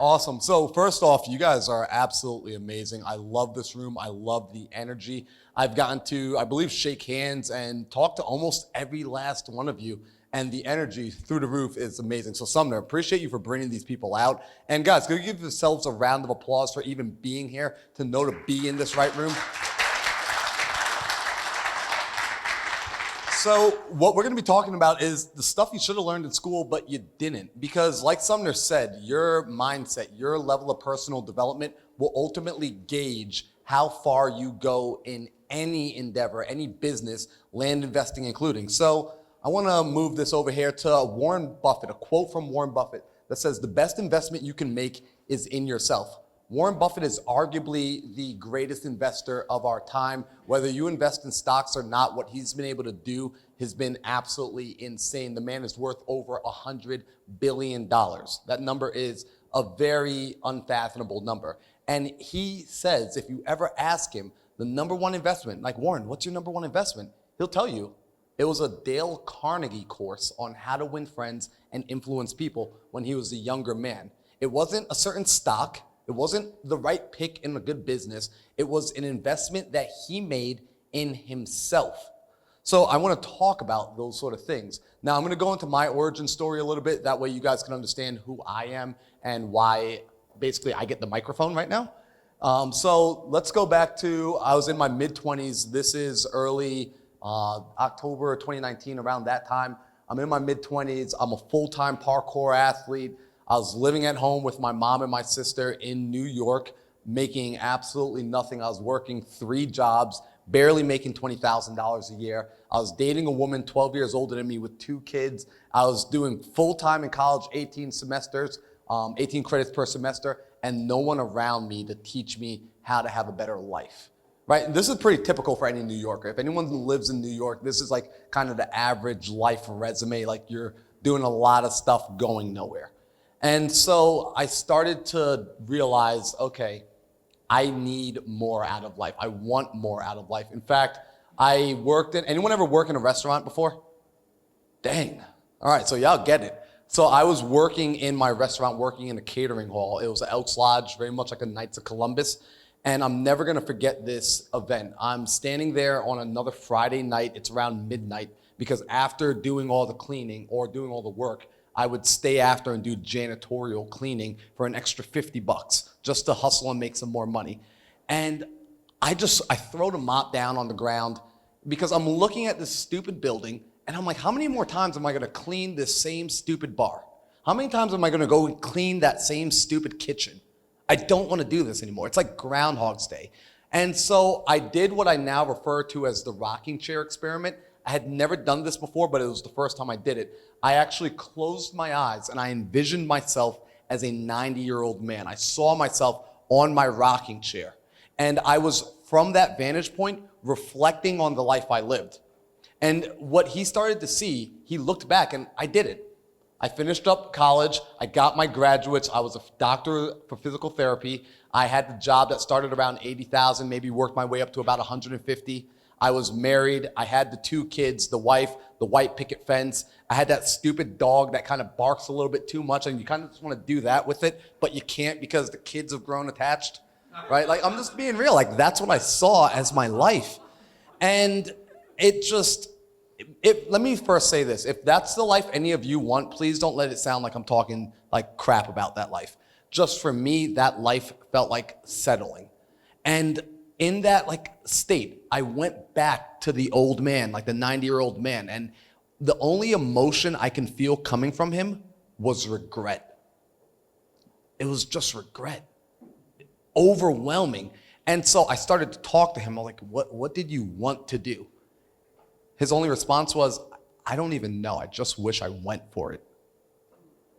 Awesome. So first off, you guys are absolutely amazing. I love this room. I love the energy. I've gotten to, I believe, shake hands and talk to almost every last one of you. And the energy through the roof is amazing. So Sumner, appreciate you for bringing these people out. And guys, go give yourselves a round of applause for even being here, to know to be in this right room. So what we're gonna be talking about is the stuff you should have learned in school, but you didn't. Because like Sumner said, your mindset, your level of personal development will ultimately gauge how far you go in any endeavor, any business, land investing including. So I wanna move this over here to Warren Buffett, a quote from Warren Buffett that says, "The best investment you can make is in yourself." Warren Buffett is arguably the greatest investor of our time. Whether you invest in stocks or not, what he's been able to do has been absolutely insane. The man is worth over $100 billion. That number is a very unfathomable number. And he says, if you ever ask him the number one investment, like, Warren, what's your number one investment? He'll tell you it was a Dale Carnegie course on how to win friends and influence people when he was a younger man. It wasn't a certain stock. It wasn't the right pick in a good business. It was an investment that he made in himself. So I want to talk about those sort of things. Now I'm going to go into my origin story a little bit. That way you guys can understand who I am and why basically I get the microphone right now. So let's go back to, I was in my mid-20s. This is early October 2019, around that time. I'm in my mid-20s. I'm a full-time parkour athlete. I was living at home with my mom and my sister in New York, making absolutely nothing. I was working 3 jobs, barely making $20,000 a year. I was dating a woman 12 years older than me with 2 kids. I was doing full-time in college, 18 semesters, 18 credits per semester, and no one around me to teach me how to have a better life, right? And this is pretty typical for any New Yorker. If anyone who lives in New York, this is like kind of the average life resume, like you're doing a lot of stuff going nowhere. And so I started to realize, okay, I need more out of life. I want more out of life. In fact, I worked in, anyone ever work in a restaurant before? Dang. All right, so y'all get it. So I was working in my restaurant, working in a catering hall. It was an Elks Lodge, very much like a Knights of Columbus. And I'm never gonna forget this event. I'm standing there on another Friday night. It's around midnight, because after doing all the cleaning or doing all the work, I would stay after and do janitorial cleaning for an extra $50 just to hustle and make some more money. And I throw the mop down on the ground because I'm looking at this stupid building and I'm like, how many more times am I gonna clean this same stupid bar? How many times am I gonna go and clean that same stupid kitchen? I don't wanna do this anymore. It's like Groundhog's Day. And so I did what I now refer to as the rocking chair experiment. I had never done this before, but it was the first time I did it. I actually closed my eyes and I envisioned myself as a 90-year-old man. I saw myself on my rocking chair. And I was, from that vantage point, reflecting on the life I lived. And what he started to see, he looked back and I did it. I finished up college, I got my graduates, I was a doctor for physical therapy. I had the job that started around 80,000, maybe worked my way up to about 150. I was married, I had the 2 kids, the wife, the white picket fence. I had that stupid dog that kind of barks a little bit too much and you kind of just want to do that with it, but you can't because the kids have grown attached, right? Like, I'm just being real, like that's what I saw as my life. And let me first say this, if that's the life any of you want, please don't let it sound like I'm talking like crap about that life. Just for me, that life felt like settling. And in that like state, I went back to the old man, like the 90-year-old man, and the only emotion I can feel coming from him was regret. It was just regret, overwhelming. And so I started to talk to him. I'm like, what did you want to do? His only response was, I don't even know. I just wish I went for it.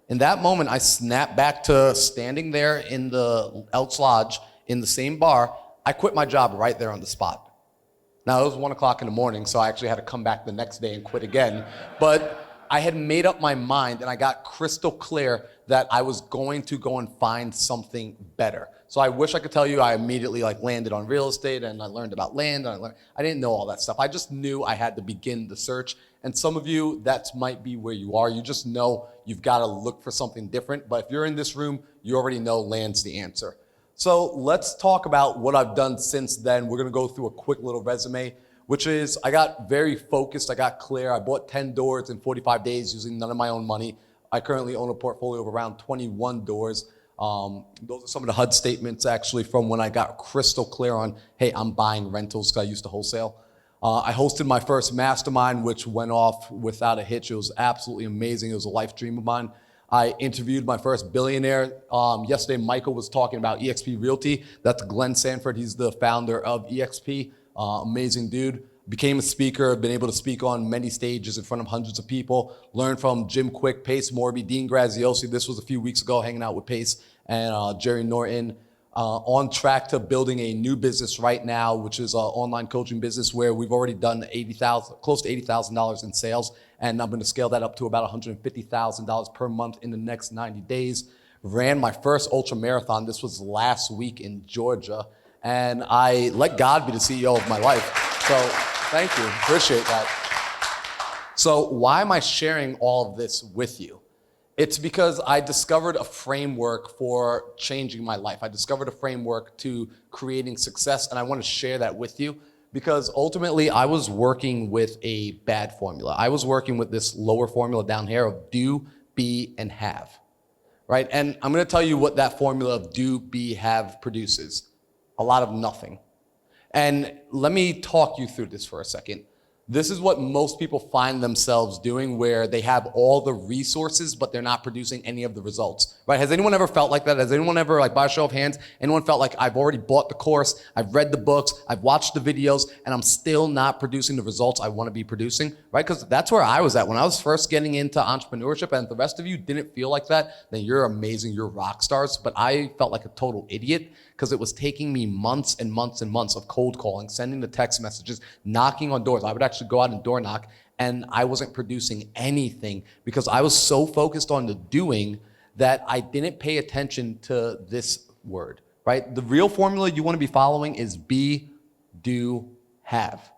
In that moment, I snapped back to standing there in the Elks Lodge in the same bar. I quit my job right there on the spot. Now, it was 1 o'clock in the morning, so I actually had to come back the next day and quit again. But I had made up my mind and I got crystal clear that I was going to go and find something better. So I wish I could tell you I immediately landed on real estate and I learned about land. And I didn't know all that stuff. I just knew I had to begin the search. And some of you, that might be where you are. You just know you've got to look for something different. But if you're in this room, you already know land's the answer. So let's talk about what I've done since then. We're going to go through a quick little resume, which is I got very focused. I got clear. I bought 10 doors in 45 days using none of my own money. I currently own a portfolio of around 21 doors. Those are some of the HUD statements actually from when I got crystal clear on, hey, I'm buying rentals because I used to wholesale. I hosted my first mastermind, which went off without a hitch. It was absolutely amazing. It was a life dream of mine. I interviewed my first billionaire. Yesterday, Michael was talking about eXp Realty. That's Glenn Sanford. He's the founder of eXp. Amazing dude. Became a speaker, been able to speak on many stages in front of hundreds of people. Learned from Jim Quick, Pace Morby, Dean Graziosi. This was a few weeks ago, hanging out with Pace and Jerry Norton. On track to building a new business right now, which is an online coaching business where we've already done close to $80,000 in sales. And I'm going to scale that up to about $150,000 per month in the next 90 days. Ran my first ultra marathon. This was last week in Georgia. And I let God be the CEO of my life. So thank you. Appreciate that. So why am I sharing all of this with you? It's because I discovered a framework for changing my life. I discovered a framework to creating success, and I want to share that with you because ultimately I was working with a bad formula. I was working with this lower formula down here of do, be, and have, right? And I'm going to tell you what that formula of do, be, have produces. A lot of nothing. And let me talk you through this for a second. This is what most people find themselves doing where they have all the resources, but they're not producing any of the results, right? Has anyone ever felt like that? Has anyone ever, by a show of hands, anyone felt like I've already bought the course, I've read the books, I've watched the videos, and I'm still not producing the results I want to be producing, right? Because that's where I was at when I was first getting into entrepreneurship, and if the rest of you didn't feel like that, then you're amazing, you're rock stars. But I felt like a total idiot because it was taking me months and months and months of cold calling, sending the text messages, knocking on doors. I would actually go out and door knock, and I wasn't producing anything because I was so focused on the doing that I didn't pay attention to this word, right? The real formula you want to be following is be, do, have.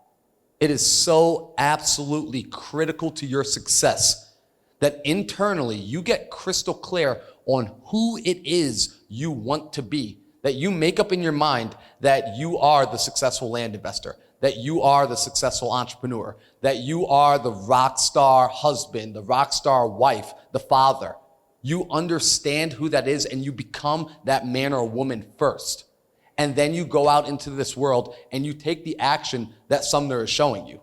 It is so absolutely critical to your success that internally you get crystal clear on who it is you want to be. That you make up in your mind that you are the successful land investor, that you are the successful entrepreneur, that you are the rock star husband, the rock star wife, the father. You understand who that is and you become that man or woman first. And then you go out into this world and you take the action that Sumner is showing you.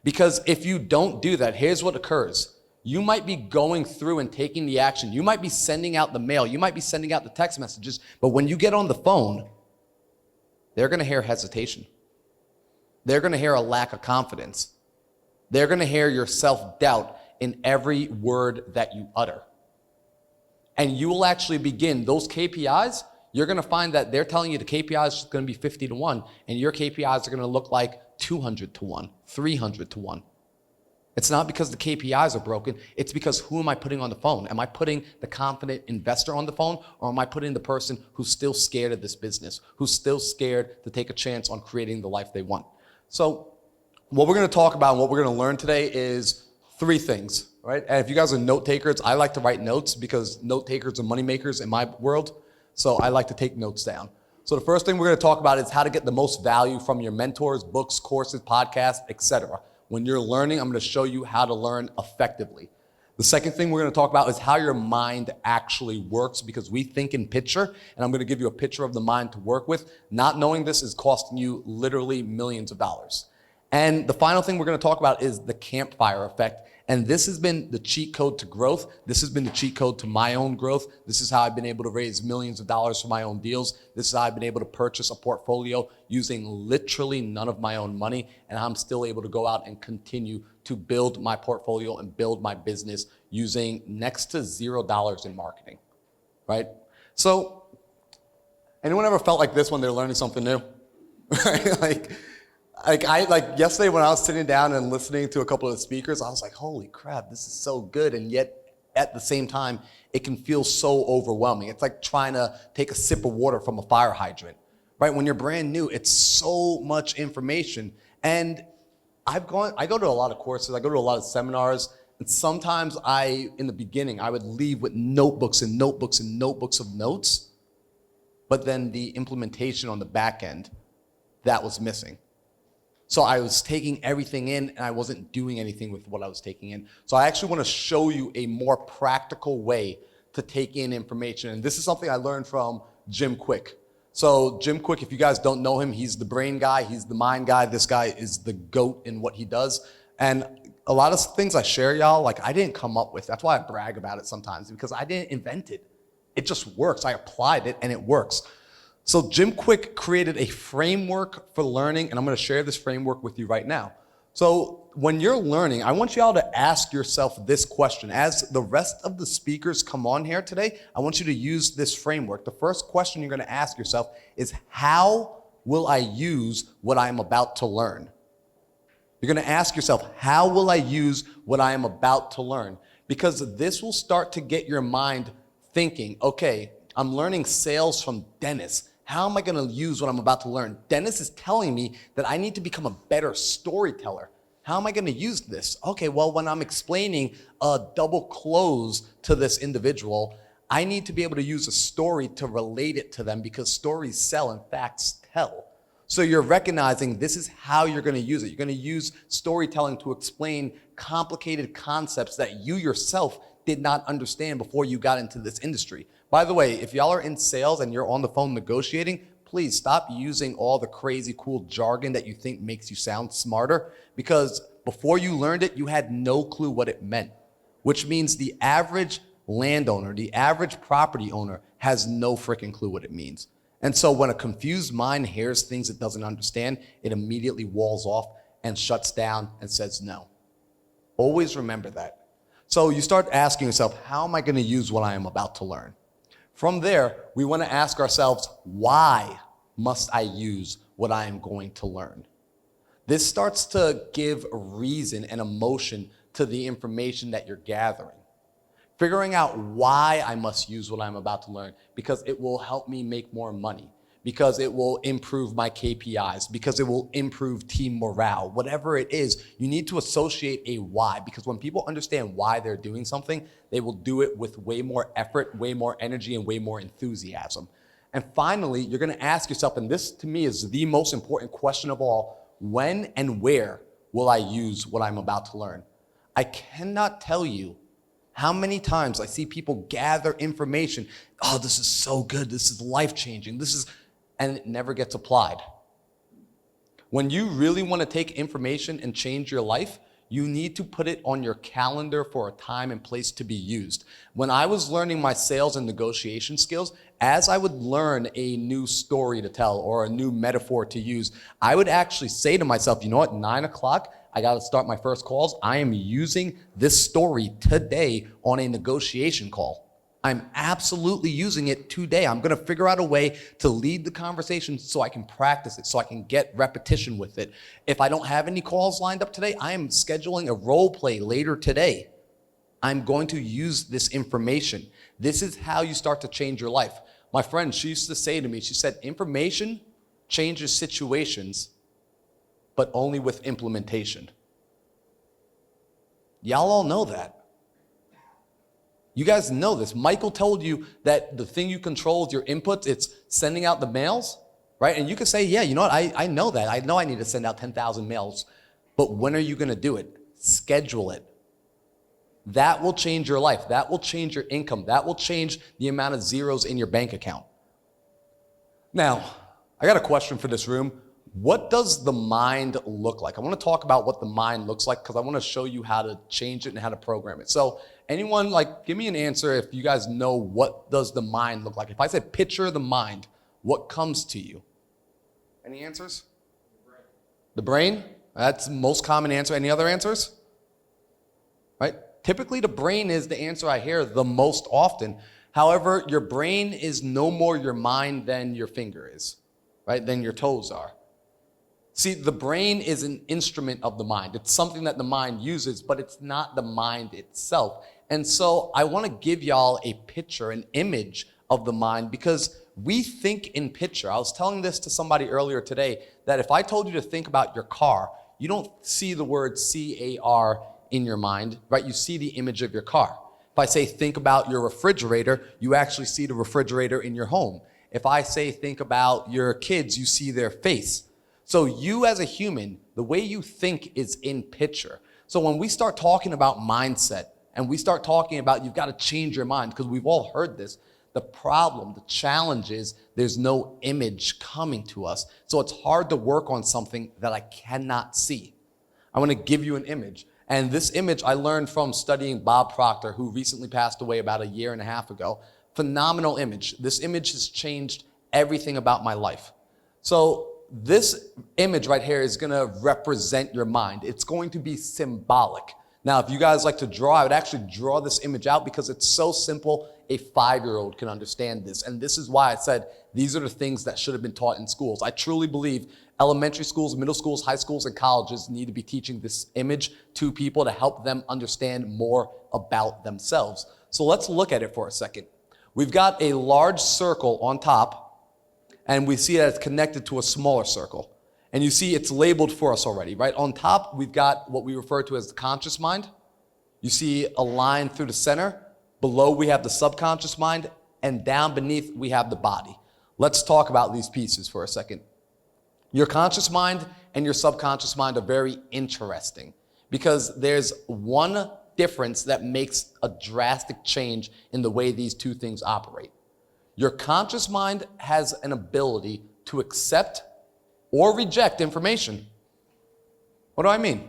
Because if you don't do that, here's what occurs. You might be going through and taking the action. You might be sending out the mail. You might be sending out the text messages. But when you get on the phone, they're going to hear hesitation. They're going to hear a lack of confidence. They're going to hear your self-doubt in every word that you utter. And you will actually begin those KPIs. You're going to find that they're telling you the KPI is going to be 50 to 1, and your KPIs are going to look like 200 to 1, 300 to 1. It's not because the KPIs are broken. It's because who am I putting on the phone? Am I putting the confident investor on the phone, or am I putting the person who's still scared of this business, who's still scared to take a chance on creating the life they want? So what we're going to talk about and what we're going to learn today is 3 things, right? And if you guys are note takers, I like to write notes because note takers are money makers in my world. So I like to take notes down. So the first thing we're going to talk about is how to get the most value from your mentors, books, courses, podcasts, etc. When you're learning, I'm going to show you how to learn effectively. The second thing we're going to talk about is how your mind actually works, because we think in picture, and I'm going to give you a picture of the mind to work with. Not knowing this is costing you literally millions of dollars. And the final thing we're going to talk about is the campfire effect. And this has been the cheat code to growth. This has been the cheat code to my own growth. This is how I've been able to raise millions of dollars for my own deals. This is how I've been able to purchase a portfolio using literally none of my own money. And I'm still able to go out and continue to build my portfolio and build my business using next to $0 in marketing, right? So anyone ever felt like this when they're learning something new? Right? Like yesterday when I was sitting down and listening to a couple of the speakers, I was like, holy crap, this is so good. And yet at the same time, it can feel so overwhelming. It's like trying to take a sip of water from a fire hydrant, right? When you're brand new, it's so much information. And I go to a lot of courses, I go to a lot of seminars, and sometimes in the beginning, I would leave with notebooks and notebooks and notebooks of notes, but then the implementation on the back end, that was missing. So I was taking everything in and I wasn't doing anything with what I was taking in. So I actually want to show you a more practical way to take in information. And this is something I learned from Jim Quick. So Jim Quick, if you guys don't know him, he's the brain guy, he's the mind guy. This guy is the GOAT in what he does. And a lot of things I share, y'all, like I didn't come up with. That's why I brag about it sometimes, because I didn't invent it. It just works. I applied it and it works. So Jim Quick created a framework for learning, and I'm going to share this framework with you right now. So when you're learning, I want y'all to ask yourself this question. As the rest of the speakers come on here today, I want you to use this framework. The first question you're going to ask yourself is, how will I use what I am about to learn? You're going to ask yourself, how will I use what I am about to learn? Because this will start to get your mind thinking, okay, I'm learning sales from Dennis. How am I going to use what I'm about to learn? Dennis is telling me that I need to become a better storyteller. How am I going to use this? Okay, well, when I'm explaining a double close to this individual, I need to be able to use a story to relate it to them, because stories sell and facts tell. So you're recognizing this is how you're going to use it. You're going to use storytelling to explain complicated concepts that you yourself did not understand before you got into this industry. By the way, if y'all are in sales and you're on the phone negotiating, please stop using all the crazy cool jargon that you think makes you sound smarter, because before you learned it, you had no clue what it meant, which means the average landowner, the average property owner has no freaking clue what it means. And so when a confused mind hears things it doesn't understand, it immediately walls off and shuts down and says no. Always remember that. So you start asking yourself, how am I going to use what I am about to learn? From there, we want to ask ourselves, why must I use what I am going to learn? This starts to give reason and emotion to the information that you're gathering. Figuring out why I must use what I'm about to learn, because it will help me make more money, because it will improve my KPIs, because it will improve team morale. Whatever it is, you need to associate a why, because when people understand why they're doing something, they will do it with way more effort, way more energy, and way more enthusiasm. And finally, you're going to ask yourself, and this to me is the most important question of all, when and where will I use what I'm about to learn? I cannot tell you how many times I see people gather information. Oh, this is so good. This is life-changing. And it never gets applied. When you really want to take information and change your life, you need to put it on your calendar for a time and place to be used. When I was learning my sales and negotiation skills, as I would learn a new story to tell or a new metaphor to use, I would actually say to myself, you know what, 9 o'clock, I got to start my first calls. I am using this story today on a negotiation call. I'm absolutely using it today. I'm going to figure out a way to lead the conversation so I can practice it, so I can get repetition with it. If I don't have any calls lined up today, I am scheduling a role play later today. I'm going to use this information. This is how you start to change your life. My friend, she used to say to me, she said, information changes situations, but only with implementation. Y'all all know that. You guys know this. Michael told you that the thing you control is your inputs. It's sending out the mails, right? And you could say, yeah, you know what? I know that. I know I need to send out 10,000 mails. But when are you going to do it? Schedule it. That will change your life. That will change your income. That will change the amount of zeros in your bank account. Now, I got a question for this room. What does the mind look like? I want to talk about what the mind looks like, because I want to show you how to change it and how to program it. So anyone, give me an answer if you guys know, what does the mind look like? If I said picture the mind, what comes to you? Any answers? The brain? That's the most common answer. Any other answers? Right? Typically the brain is the answer I hear the most often. However, your brain is no more your mind than your finger is, right? Than your toes are. See, the brain is an instrument of the mind. It's something that the mind uses, but it's not the mind itself. And so I want to give y'all a picture, an image of the mind, because we think in picture. I was telling this to somebody earlier today, that if I told you to think about your car, you don't see the word C-A-R in your mind, right? You see the image of your car. If I say think about your refrigerator, you actually see the refrigerator in your home. If I say think about your kids, you see their face. So you as a human, the way you think is in picture. So when we start talking about mindset and we start talking about you've got to change your mind, because we've all heard this, the problem, the challenge is there's no image coming to us. So it's hard to work on something that I cannot see. I want to give you an image. And this image I learned from studying Bob Proctor, who recently passed away about a year and a half ago. Phenomenal image. This image has changed everything about my life. So this image right here is going to represent your mind. It's going to be symbolic. Now, if you guys like to draw, I would actually draw this image out because it's so simple, a 5-year-old can understand this. And this is why I said these are the things that should have been taught in schools. I truly believe elementary schools, middle schools, high schools, and colleges need to be teaching this image to people to help them understand more about themselves. So let's look at it for a second. We've got a large circle on top, and we see that it's connected to a smaller circle. And you see it's labeled for us already, right? On top, we've got what we refer to as the conscious mind. You see a line through the center. Below, we have the subconscious mind. And down beneath, we have the body. Let's talk about these pieces for a second. Your conscious mind and your subconscious mind are very interesting because there's one difference that makes a drastic change in the way these two things operate. Your conscious mind has an ability to accept or reject information. What do I mean?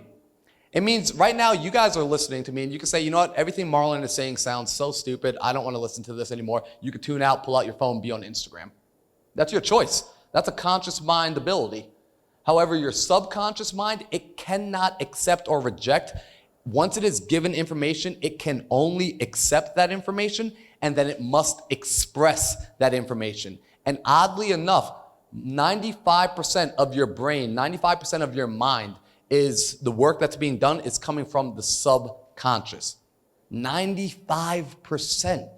It means right now you guys are listening to me and you can say, you know what, everything Marlon is saying sounds so stupid. I don't want to listen to this anymore. You can tune out, pull out your phone, be on Instagram. That's your choice. That's a conscious mind ability. However, your subconscious mind, it cannot accept or reject. Once it is given information, it can only accept that information and then it must express that information. And oddly enough, 95% of your brain, 95% of your mind is the work that's being done is coming from the subconscious. 95%.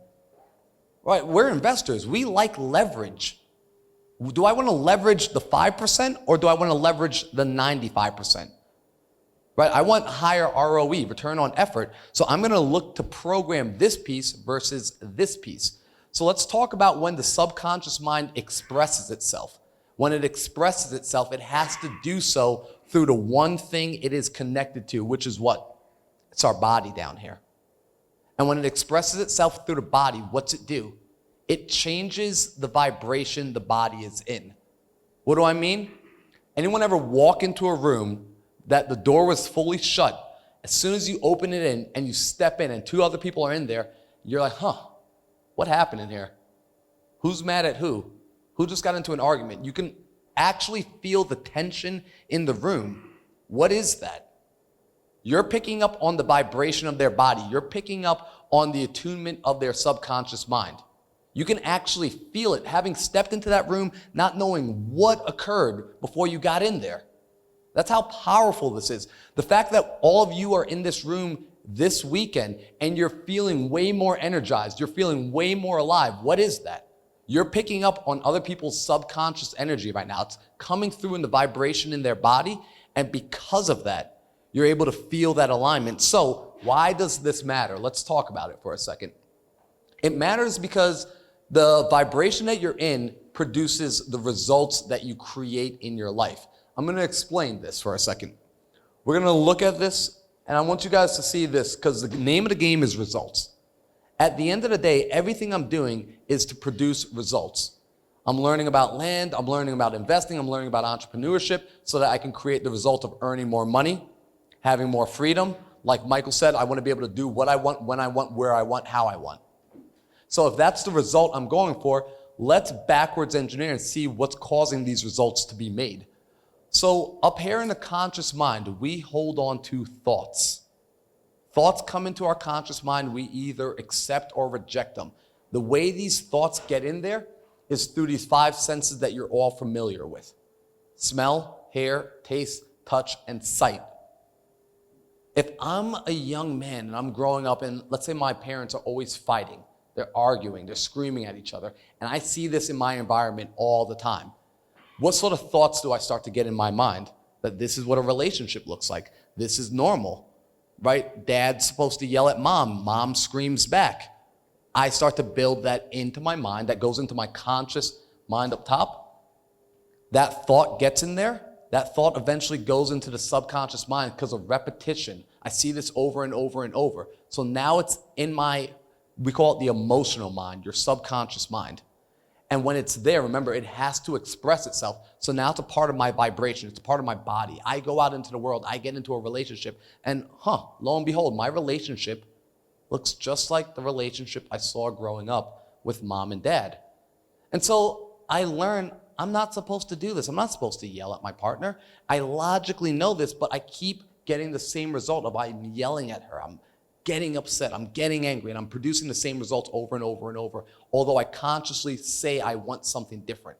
Right, we're investors. We like leverage. Do I want to leverage the 5% or do I want to leverage the 95%? Right, I want higher ROE, return on effort. So I'm going to look to program this piece versus this piece. So let's talk about when the subconscious mind expresses itself. When it expresses itself, it has to do so through the one thing it is connected to, which is what? It's our body down here. And when it expresses itself through the body, what's it do? It changes the vibration the body is in. What do I mean? Anyone ever walk into a room that the door was fully shut? As soon as you open it in and you step in and two other people are in there, you're like, what happened in here? Who's mad at who? Who just got into an argument? You can actually feel the tension in the room. What is that? You're picking up on the vibration of their body. You're picking up on the attunement of their subconscious mind. You can actually feel it, having stepped into that room, not knowing what occurred before you got in there. That's how powerful this is. The fact that all of you are in this room this weekend and you're feeling way more energized, you're feeling way more alive. What is that? You're picking up on other people's subconscious energy right now. It's coming through in the vibration in their body, and because of that, you're able to feel that alignment. So why does this matter? Let's talk about it for a second. It matters because the vibration that you're in produces the results that you create in your life. I'm going to explain this for a second. We're going to look at this, and I want you guys to see this because the name of the game is results. At the end of the day, everything I'm doing is to produce results. I'm learning about land, I'm learning about investing, I'm learning about entrepreneurship so that I can create the result of earning more money, having more freedom. Like Michael said, I want to be able to do what I want, when I want, where I want, how I want. So if that's the result I'm going for, let's backwards engineer and see what's causing these results to be made. So up here in the conscious mind, we hold on to thoughts. Thoughts come into our conscious mind, we either accept or reject them. The way these thoughts get in there is through these 5 senses that you're all familiar with. Smell, hear, taste, touch, and sight. If I'm a young man and I'm growing up and let's say my parents are always fighting, they're arguing, they're screaming at each other, and I see this in my environment all the time, what sort of thoughts do I start to get in my mind? That this is what a relationship looks like. This is normal, right? Dad's supposed to yell at mom, mom screams back. I start to build that into my mind, that goes into my conscious mind up top. That thought gets in there. That thought eventually goes into the subconscious mind because of repetition. I see this over and over and over. So now it's in we call it the emotional mind, your subconscious mind. And when it's there, remember, it has to express itself. So now it's a part of my vibration. It's a part of my body. I go out into the world. I get into a relationship. And lo and behold, my relationship looks just like the relationship I saw growing up with mom and dad. And so I learn I'm not supposed to do this. I'm not supposed to yell at my partner. I logically know this, but I keep getting the same result of I'm yelling at her. I'm getting upset, I'm getting angry, and I'm producing the same results over and over and over, although I consciously say I want something different.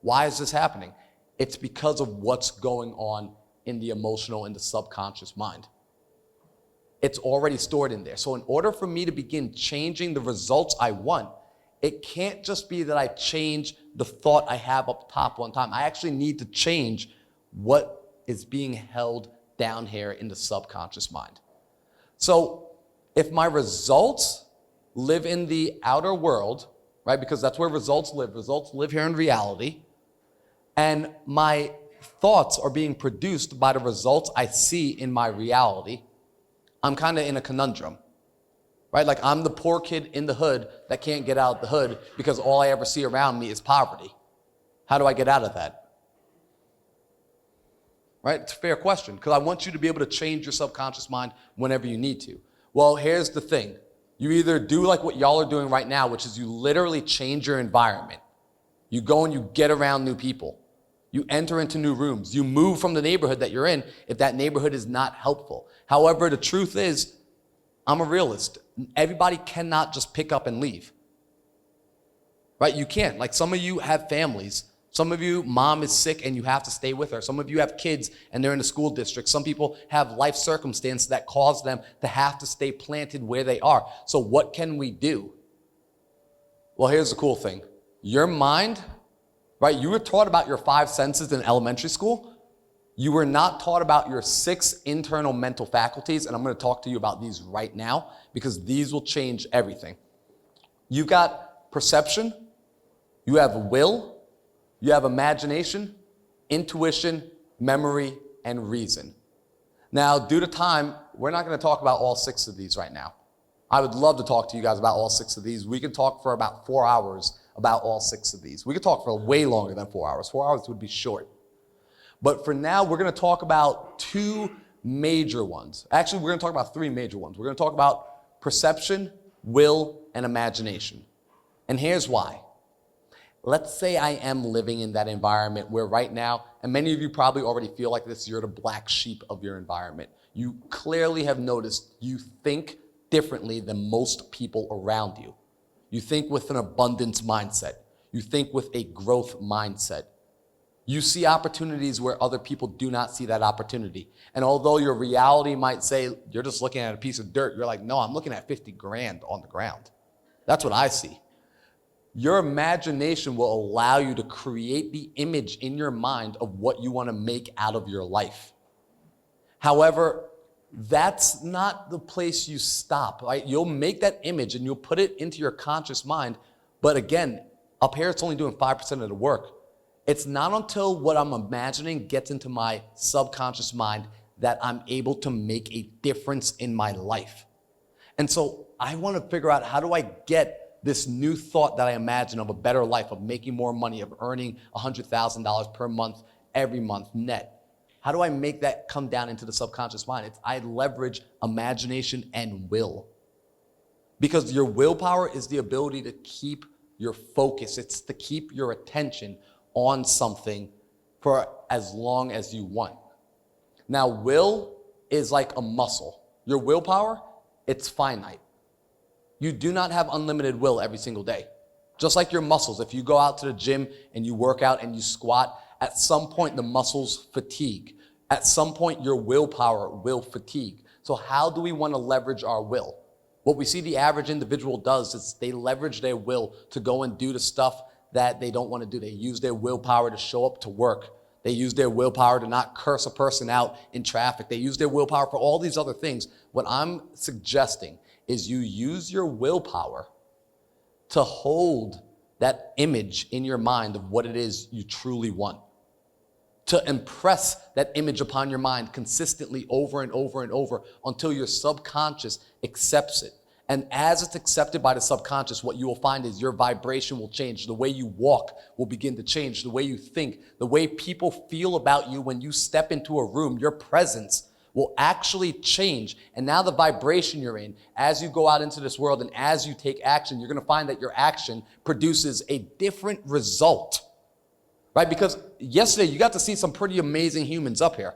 Why is this happening? It's because of what's going on in the emotional and the subconscious mind. It's already stored in there. So in order for me to begin changing the results I want, it can't just be that I change the thought I have up top one time. I actually need to change what is being held down here in the subconscious mind. So if my results live in the outer world, right, because that's where results live here in reality, and my thoughts are being produced by the results I see in my reality, I'm kind of in a conundrum, right? Like I'm the poor kid in the hood that can't get out of the hood because all I ever see around me is poverty. How do I get out of that? Right? It's a fair question because I want you to be able to change your subconscious mind whenever you need to. Well, here's the thing. You either do like what y'all are doing right now, which is you literally change your environment. You go and you get around new people. You enter into new rooms. You move from the neighborhood that you're in if that neighborhood is not helpful. However, the truth is, I'm a realist. Everybody cannot just pick up and leave. Right? You can't. Like some of you have families. Some of you, mom is sick and you have to stay with her. Some of you have kids and they're in the school district. Some people have life circumstances that cause them to have to stay planted where they are. So what can we do? Well, here's the cool thing. Your mind, right? You were taught about your 5 senses in elementary school. You were not taught about your 6 internal mental faculties. And I'm going to talk to you about these right now because these will change everything. You got perception. You have will. You have imagination, intuition, memory, and reason. Now, due to time, we're not going to talk about all 6 of these right now. I would love to talk to you guys about all 6 of these. We could talk for about 4 hours about all 6 of these. We could talk for way longer than 4 hours. 4 hours would be short. But for now, we're going to talk about 2 major ones. Actually, we're going to talk about 3 major ones. We're going to talk about perception, will, and imagination. And here's why. Let's say I am living in that environment where right now, and many of you probably already feel like this, you're the black sheep of your environment. You clearly have noticed you think differently than most people around you. You think with an abundance mindset. You think with a growth mindset. You see opportunities where other people do not see that opportunity. And although your reality might say you're just looking at a piece of dirt, you're like, no, I'm looking at 50 grand on the ground. That's what I see. Your imagination will allow you to create the image in your mind of what you want to make out of your life. However, that's not the place you stop, right? You'll make that image and you'll put it into your conscious mind. But again, up here, it's only doing 5% of the work. It's not until what I'm imagining gets into my subconscious mind that I'm able to make a difference in my life. And so I want to figure out, how do I get this new thought that I imagine of a better life, of making more money, of earning $100,000 per month, every month net? How do I make that come down into the subconscious mind? I leverage imagination and will. Because your willpower is the ability to keep your focus. It's to keep your attention on something for as long as you want. Now, will is like a muscle. Your willpower, it's finite. You do not have unlimited will every single day. Just like your muscles, if you go out to the gym and you work out and you squat, At some point, the muscles fatigue. At some point, your willpower will fatigue. So how do we want to leverage our will? What we see the average individual does is they leverage their will to go and do the stuff that they don't want to do. They use their willpower to show up to work. They use their willpower to not curse a person out in traffic. They use their willpower for all these other things. What I'm suggesting is you use your willpower to hold that image in your mind of what it is you truly want. To impress that image upon your mind consistently over and over and over until your subconscious accepts it. And as it's accepted by the subconscious, what you will find is your vibration will change. The way you walk will begin to change. The way you think, the way people feel about you when you step into a room, your presence will actually change. And now the vibration you're in, as you go out into this world and as you take action, you're gonna find that your action produces a different result. Right? Because yesterday you got to see some pretty amazing humans up here.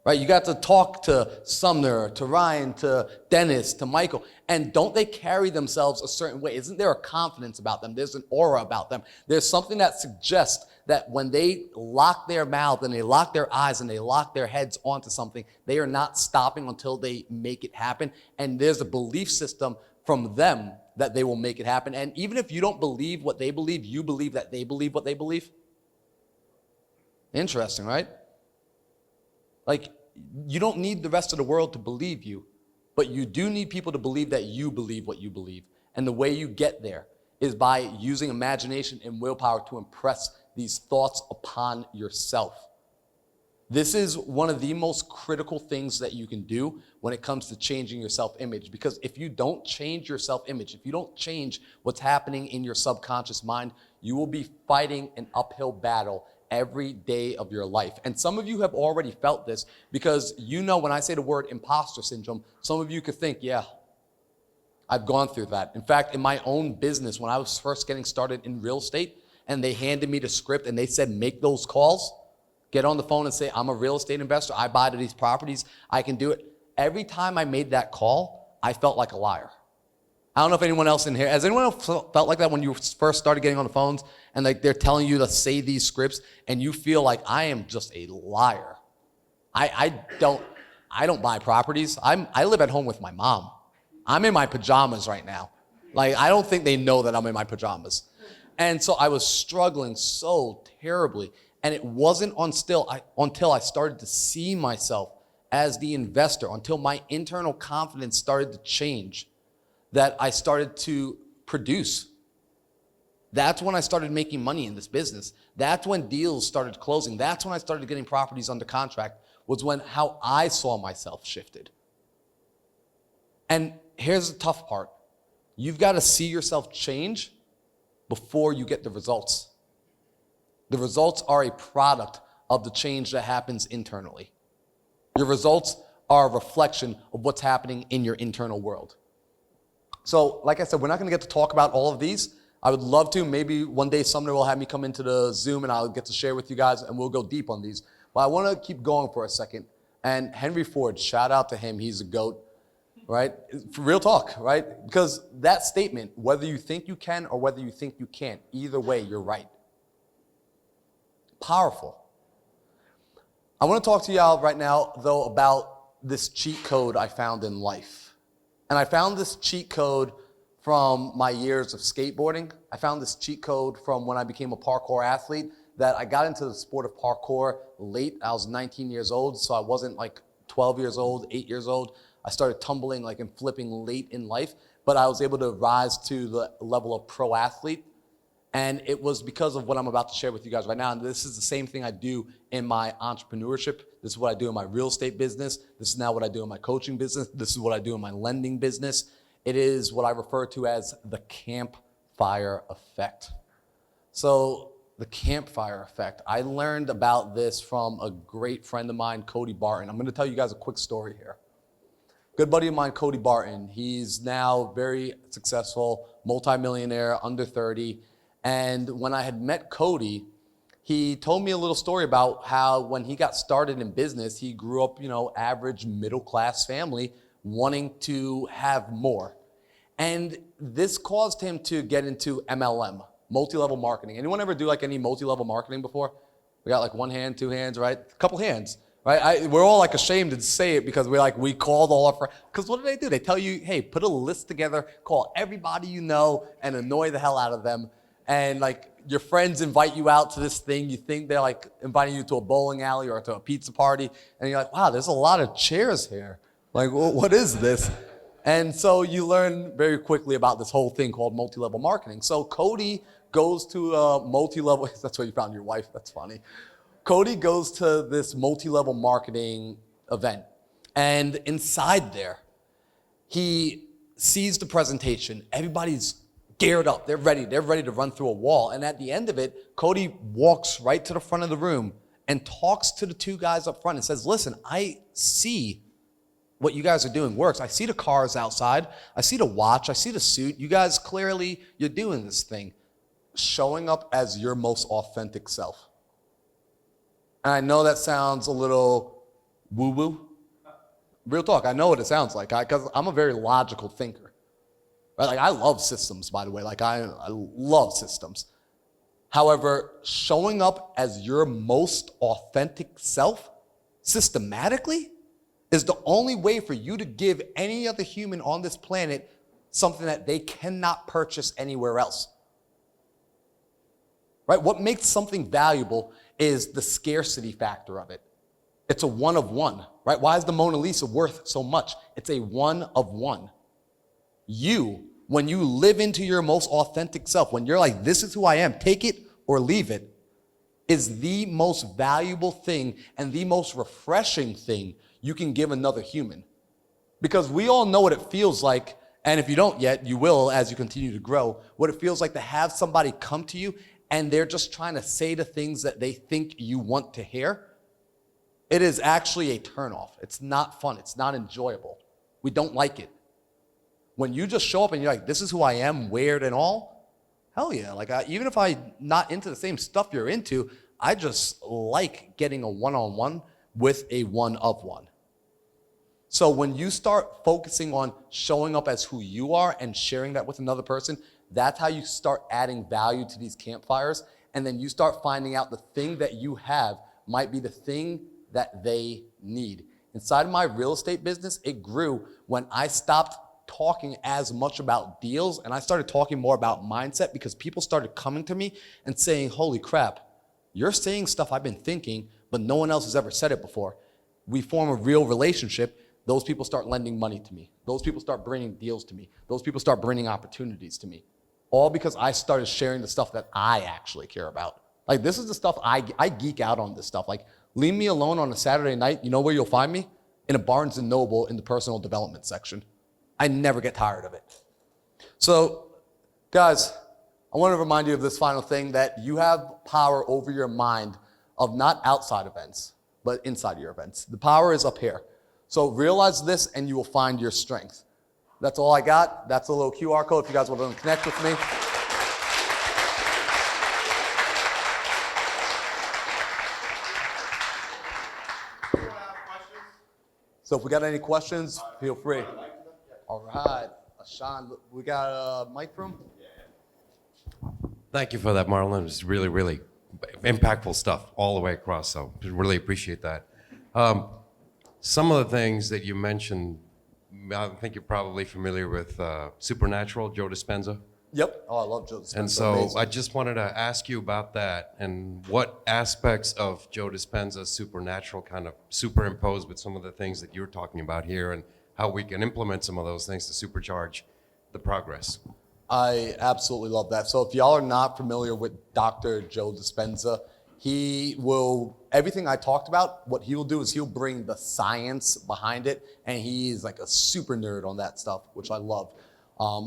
Right? You got to talk to Sumner, to Ryan, to Dennis, to Michael. And don't they carry themselves a certain way? Isn't there a confidence about them? There's an aura about them. There's something that suggests that when they lock their mouth and they lock their eyes and they lock their heads onto something, they are not stopping until they make it happen. And there's a belief system from them that they will make it happen. And even if you don't believe what they believe, you believe that they believe what they believe. Interesting, right? Like, you don't need the rest of the world to believe you, but you do need people to believe that you believe what you believe. And the way you get there is by using imagination and willpower to impress these thoughts upon yourself. This is one of the most critical things that you can do when it comes to changing your self-image. Because if you don't change your self-image, if you don't change what's happening in your subconscious mind, you will be fighting an uphill battle every day of your life. And some of you have already felt this because you know when I say the word imposter syndrome, some of you could think, yeah, I've gone through that. In fact, in my own business, when I was first getting started in real estate and they handed me the script and they said, make those calls, get on the phone and say, I'm a real estate investor, I buy to these properties, I can do it. Every time I made that call, I felt like a liar. I don't know if anyone else in here, has anyone else felt like that when you first started getting on the phones and like they're telling you to say these scripts and you feel like I am just a liar? I don't buy properties. I live at home with my mom. I'm in my pajamas right now. Like, I don't think they know that I'm in my pajamas. And so I was struggling so terribly. And it wasn't until I started to see myself as the investor, until my internal confidence started to change, that I started to produce. That's when I started making money in this business. That's when deals started closing. That's when I started getting properties under contract, was when how I saw myself shifted. And here's the tough part. You've got to see yourself change before you get the results. The results are a product of the change that happens internally. Your results are a reflection of what's happening in your internal world. So, like I said, we're not going to get to talk about all of these. I would love to. Maybe one day Sumner will have me come into the Zoom and I'll get to share with you guys and we'll go deep on these. But I want to keep going for a second. And Henry Ford, shout out to him. He's a GOAT, right? Real talk, right? Because that statement, whether you think you can or whether you think you can't, either way, you're right. Powerful. I want to talk to y'all right now, though, about this cheat code I found in life. And I found this cheat code from my years of skateboarding. I found this cheat code from when I became a parkour athlete, that I got into the sport of parkour late. I was 19 years old, so I wasn't like 12 years old, 8 years old. I started tumbling like and flipping late in life, but I was able to rise to the level of pro athlete. And it was because of what I'm about to share with you guys right now. And this is the same thing I do in my entrepreneurship. This is what I do in my real estate business. This is now what I do in my coaching business. This is what I do in my lending business. It is what I refer to as the campfire effect. So the campfire effect, I learned about this from a great friend of mine, Cody Barton. I'm going to tell you guys a quick story here. Good buddy of mine, Cody Barton. He's now very successful, multimillionaire, under 30. And when I had met Cody, he told me a little story about how when he got started in business, he grew up, average middle-class family wanting to have more. And this caused him to get into MLM, multi-level marketing. Anyone ever do like any multi-level marketing before? We got like one hand, two hands, right? A couple hands, right? We're all like ashamed to say it because we called all our friends. Because what do? They tell you, hey, put a list together, call everybody you know, and annoy the hell out of them. And like your friends invite you out to this thing. You think they're like inviting you to a bowling alley or to a pizza party. And you're like, wow, there's a lot of chairs here. Like, what is this? And so you learn very quickly about this whole thing called multi-level marketing. So Cody goes to a multi-level, that's where you found your wife, that's funny. Cody goes to this multi-level marketing event. And inside there, he sees the presentation. Everybody's geared up, they're ready to run through a wall. And at the end of it, Cody walks right to the front of the room and talks to the two guys up front and says, listen, I see what you guys are doing works. I see the cars outside. I see the watch. I see the suit. You guys clearly, you're doing this thing. Showing up as your most authentic self. And I know that sounds a little woo-woo. Real talk, I know what it sounds like because I'm a very logical thinker. Right? Like I love systems, by the way. Like I love systems. However, showing up as your most authentic self systematically is the only way for you to give any other human on this planet something that they cannot purchase anywhere else. Right? What makes something valuable is the scarcity factor of it. It's a one of one, right? Why is the Mona Lisa worth so much? It's a one of one. You, when you live into your most authentic self, when you're like, this is who I am, take it or leave it, is the most valuable thing and the most refreshing thing you can give another human. Because we all know what it feels like, and if you don't yet, you will as you continue to grow, what it feels like to have somebody come to you and they're just trying to say the things that they think you want to hear. It is actually a turnoff. It's not fun. It's not enjoyable. We don't like it. When you just show up and you're like, this is who I am, weird and all, hell yeah. Like even if I'm not into the same stuff you're into, I just like getting a one-on-one with a one of one. So when you start focusing on showing up as who you are and sharing that with another person, that's how you start adding value to these campfires. And then you start finding out the thing that you have might be the thing that they need. Inside of my real estate business, it grew when I stopped talking as much about deals and I started talking more about mindset because people started coming to me and saying, holy crap, you're saying stuff I've been thinking, but no one else has ever said it before. We form a real relationship. Those people start lending money to me. Those people start bringing deals to me. Those people start bringing opportunities to me. All because I started sharing the stuff that I actually care about. Like this is the stuff I geek out on this stuff. Like leave me alone on a Saturday night. You know where you'll find me? In a Barnes & Noble in the personal development section. I never get tired of it. So guys, I want to remind you of this final thing, that you have power over your mind of not outside events, but inside your events. The power is up here. So realize this and you will find your strength. That's all I got. That's a little QR code if you guys want to connect with me. So if we got any questions, feel free. All right. Sean, we got a mic room? Thank you for that, Marlon. It was really, really impactful stuff all the way across, so really appreciate that. Some of the things that you mentioned, I think you're probably familiar with Supernatural, Joe Dispenza. Yep. Oh, I love Joe Dispenza. And so amazing. I just wanted to ask you about that and what aspects of Joe Dispenza's Supernatural kind of superimpose with some of the things that you're talking about here and how we can implement some of those things to supercharge the progress. I absolutely love that. So if y'all are not familiar with Dr. Joe Dispenza, he will, everything I talked about, what he will do is he'll bring the science behind it, and he's like a super nerd on that stuff, which I love.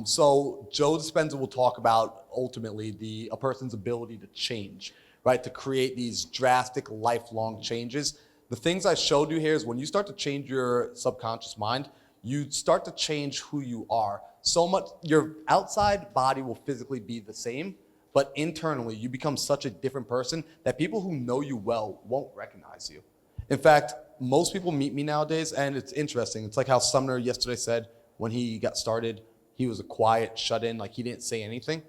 So Joe Dispenza will talk about ultimately a person's ability to change, right? To create these drastic lifelong changes. The things I showed you here is when you start to change your subconscious mind, you start to change who you are. So much, your outside body will physically be the same, but internally you become such a different person that people who know you well won't recognize you. In fact, most people meet me nowadays, and it's interesting. It's like how Sumner yesterday said when he got started, he was a quiet, shut in, like he didn't say anything.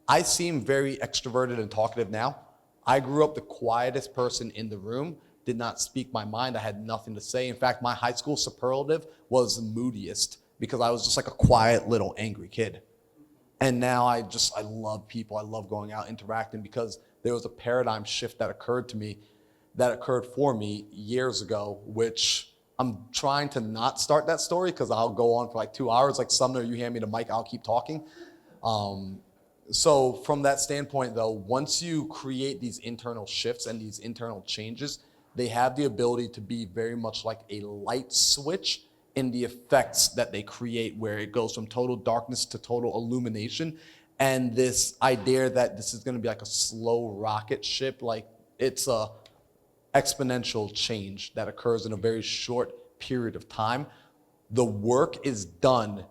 I seem very extroverted and talkative now, I grew up the quietest person in the room, did not speak my mind. I had nothing to say. In fact, my high school superlative was the moodiest because I was just like a quiet little angry kid. And now I love people. I love going out, interacting, because there was a paradigm shift that occurred for me years ago, which I'm trying to not start that story because I'll go on for like 2 hours. Like, Sumner, you hand me the mic, I'll keep talking. So from that standpoint, though, once you create these internal shifts and these internal changes, they have the ability to be very much like a light switch in the effects that they create, where it goes from total darkness to total illumination. And this idea that this is going to be like a slow rocket ship, like it's a exponential change that occurs in a very short period of time. The work is done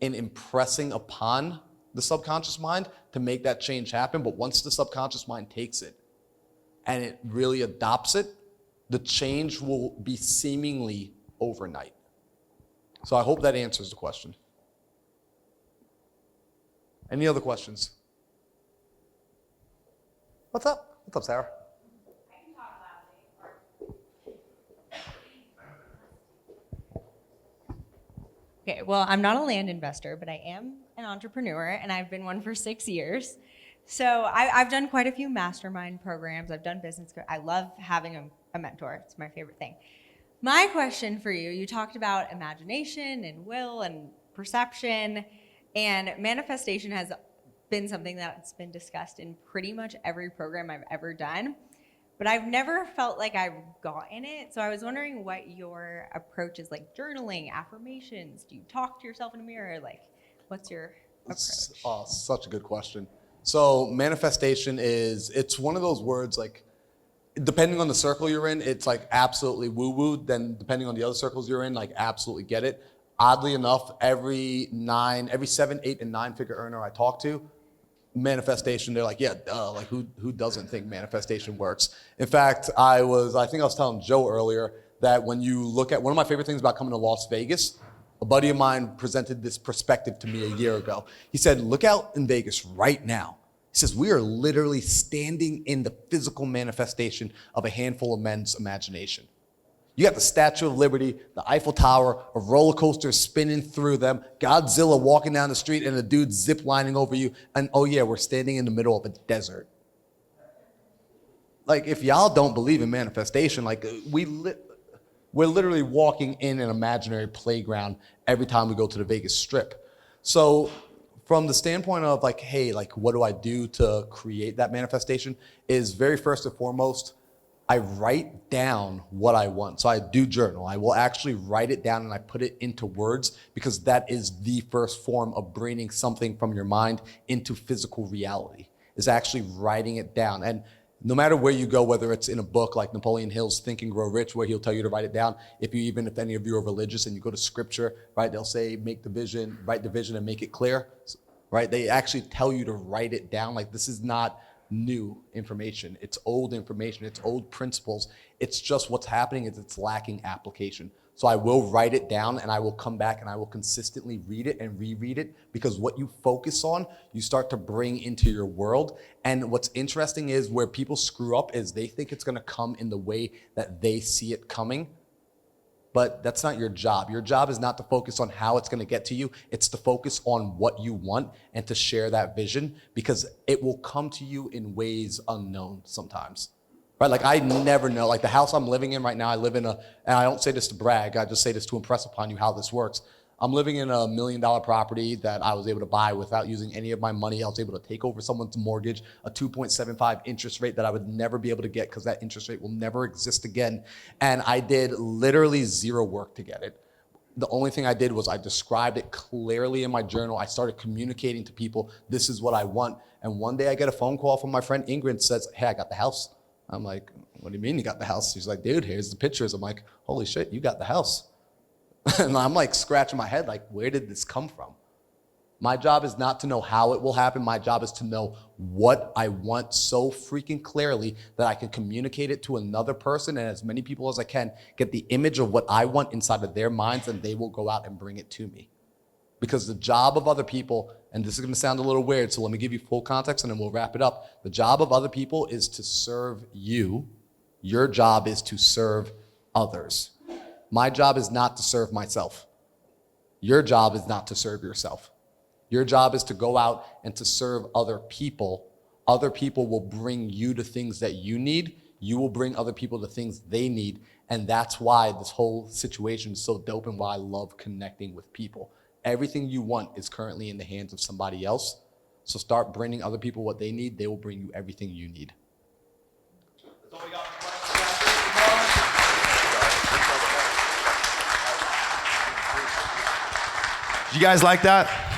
in impressing upon the subconscious mind to make that change happen. But once the subconscious mind takes it and it really adopts it, the change will be seemingly overnight. So I hope that answers the question. Any other questions? What's up? What's up, Sarah? Okay, well, I'm not a land investor, but I am an entrepreneur, and I've been one for 6 years. So I've done quite a few mastermind programs. I've done business. I love having a mentor. It's my favorite thing. My question for you, you talked about imagination and will and perception, and manifestation has been something that's been discussed in pretty much every program I've ever done, but I've never felt like I've gotten it. So I was wondering what your approach is, like journaling, affirmations. Do you talk to yourself in a mirror? Like, what's your approach? Oh, such a good question. So manifestation it's one of those words, like, depending on the circle you're in, it's like absolutely woo-woo. Then depending on the other circles you're in, like absolutely get it. Oddly enough, every 7, 8, and 9 figure earner I talk to, manifestation, they're like, yeah, duh, like who doesn't think manifestation works? In fact, I think I was telling Joe earlier that when you look at, one of my favorite things about coming to Las Vegas, a buddy of mine presented this perspective to me a year ago. He said, look out in Vegas right now. He says, we are literally standing in the physical manifestation of a handful of men's imagination. You got the Statue of Liberty, the Eiffel Tower, a roller coaster spinning through them, Godzilla walking down the street, and a dude zip lining over you. And oh yeah, we're standing in the middle of a desert. Like, if y'all don't believe in manifestation, like we're literally walking in an imaginary playground every time we go to the Vegas Strip. So from the standpoint of like, hey, like what do I do to create that manifestation, is very first and foremost, I write down what I want. So I do journal. I will actually write it down and I put it into words, because that is the first form of bringing something from your mind into physical reality, is actually writing it down. And no matter where you go, whether it's in a book like Napoleon Hill's Think and Grow Rich, where he'll tell you to write it down. If any of you are religious and you go to scripture, right, they'll say, write the vision and make it clear, right? They actually tell you to write it down. Like, this is not new information. It's old information. It's old principles. It's just what's happening is it's lacking application. So I will write it down and I will come back and I will consistently read it and reread it, because what you focus on, you start to bring into your world. And what's interesting is where people screw up is they think it's going to come in the way that they see it coming. But that's not your job. Your job is not to focus on how it's going to get to you. It's to focus on what you want and to share that vision, because it will come to you in ways unknown sometimes. Right? Like, I never know. Like, the house I'm living in right now, I live in and I don't say this to brag, I just say this to impress upon you how this works. I'm living in $1 million property that I was able to buy without using any of my money. I was able to take over someone's mortgage, a 2.75 interest rate that I would never be able to get, because that interest rate will never exist again. And I did literally zero work to get it. The only thing I did was I described it clearly in my journal. I started communicating to people, this is what I want. And one day I get a phone call from my friend Ingrid, says, hey, I got the house. I'm like, what do you mean you got the house? She's like, dude, here's the pictures. I'm like, holy shit, you got the house. And I'm like scratching my head, like, where did this come from? My job is not to know how it will happen. My job is to know what I want so freaking clearly that I can communicate it to another person, and as many people as I can get the image of what I want inside of their minds, and they will go out and bring it to me. Because the job of other people and this is going to sound a little weird, so let me give you full context and then we'll wrap it up. The job of other people is to serve you. Your job is to serve others. My job is not to serve myself. Your job is not to serve yourself. Your job is to go out and to serve other people. Other people will bring you the things that you need. You will bring other people the things they need. And that's why this whole situation is so dope and why I love connecting with people. Everything you want is currently in the hands of somebody else. So start bringing other people what they need. They will bring you everything you need. That's all we got. Did you guys like that?